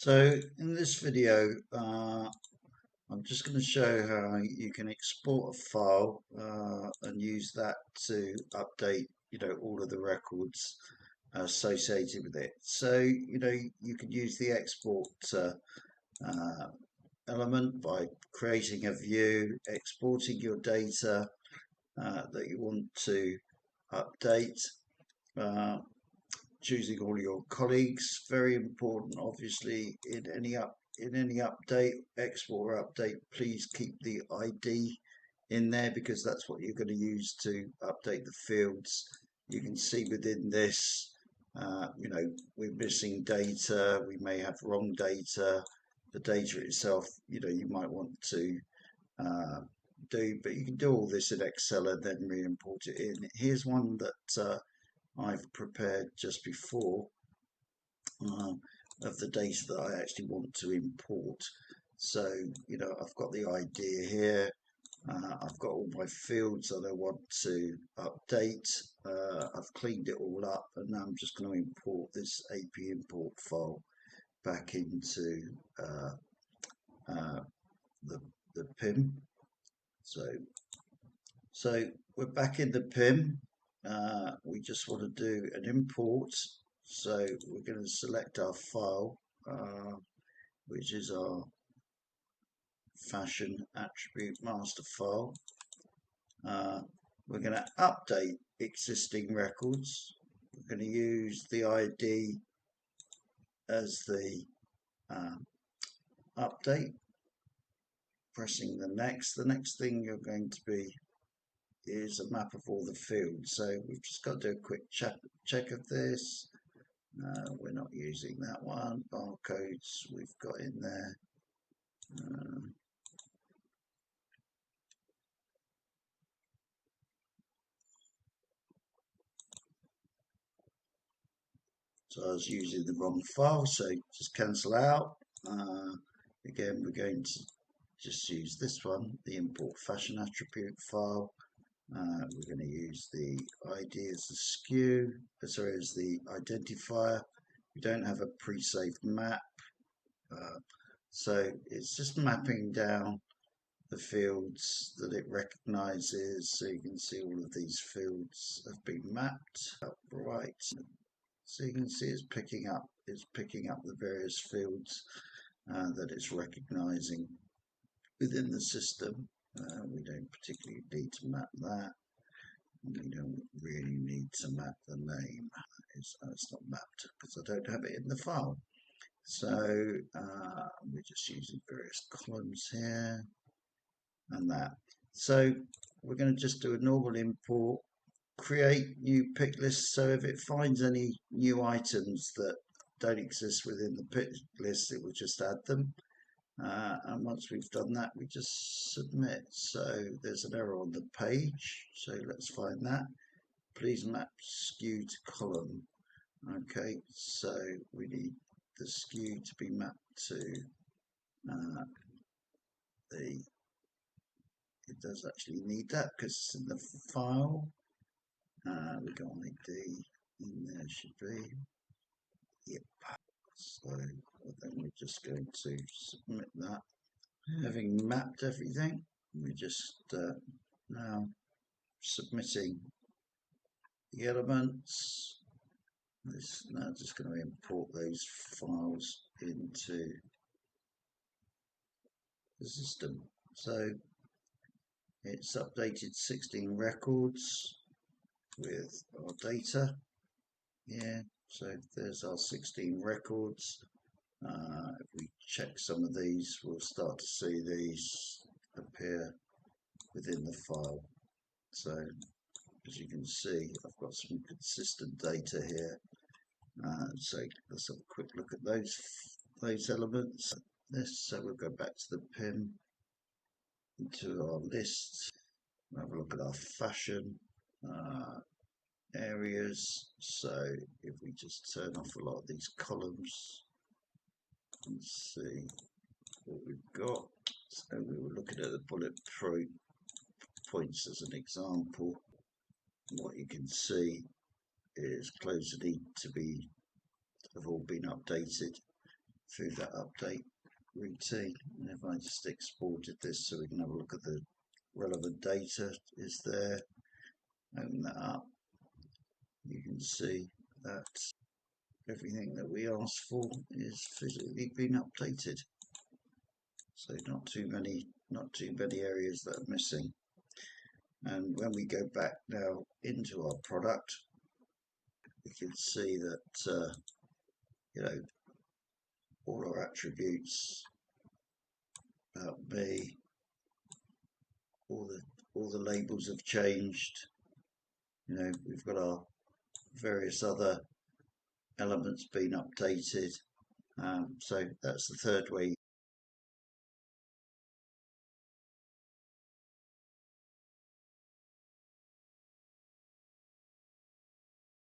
So in this video, I'm just going to show how you can export a file and use that to update, all of the records associated with it. So, you could use the export uh, element by creating a view, exporting your data that you want to update. Choosing all your colleagues, very important. Obviously, in any update, export or update, please keep the ID in there because that's what you're going to use to update the fields. You can see within this, we're missing data. We may have wrong data. The data itself, you might want to do, but you can do all this in Excel and then re-import it in. Here's one that I've prepared just before of the data that I actually want to import. So, I've got the idea here. I've got all my fields that I want to update. I've cleaned it all up, and now I'm just going to import this AP import file back into the PIM. So we're back in the PIM. We just want to do an import. So we're going to select our file, which is our fashion attribute master file. We're going to update existing records. We're going to use the ID as the update. Pressing the next. The next thing you're going to be is a map of all the fields. So we've just got to do a quick check of this. We're not using that one. Barcodes we've got in there. So I was using the wrong file, so just cancel out. Again, we're going to just use this one, the import fashion attribute file. We're going to use the ID as the as the identifier. We don't have a pre-saved map, so it's just mapping down the fields that it recognizes. So you can see all of these fields have been mapped upright. So you can see it's picking up the various fields that it's recognizing within the system. We don't particularly need to map that. We don't really need to map the name. It's not mapped because I don't have it in the file. So we're just using various columns here and that. So we're going to just do a normal import, create new pick lists. So if it finds any new items that don't exist within the pick list, it will just add them. And once we've done that, we just submit. So there's an error on the page. So let's find that. Please map skew to column. Okay, so we need the skew to be mapped to it does actually need that because it's in the file. We got ID in there, should be. Yep. So then we're just going to submit that. Having mapped everything, we're just now submitting the elements. This now just going to import those files into the system. So it's updated 16 records with our data here. So there's our 16 records. If we check some of these, we'll start to see these appear within the file. So as you can see, I've got some consistent data here. So let's have a quick look at those elements. So we'll go back to the PIM, into our list, have a look at our fashion areas. So if we just turn off a lot of these columns and see what we've got. So we were looking at the bullet points as an example. What you can see is clothes that need to have all been updated. through that update routine. And if I just exported this so we can have a look at the relevant data is there, open that up, you can see that everything that we asked for is physically been updated. So not too many areas that are missing. And when we go back now into our product, we can see that all our attributes about me, all the labels have changed. We've got our various other elements being updated. So that's the third way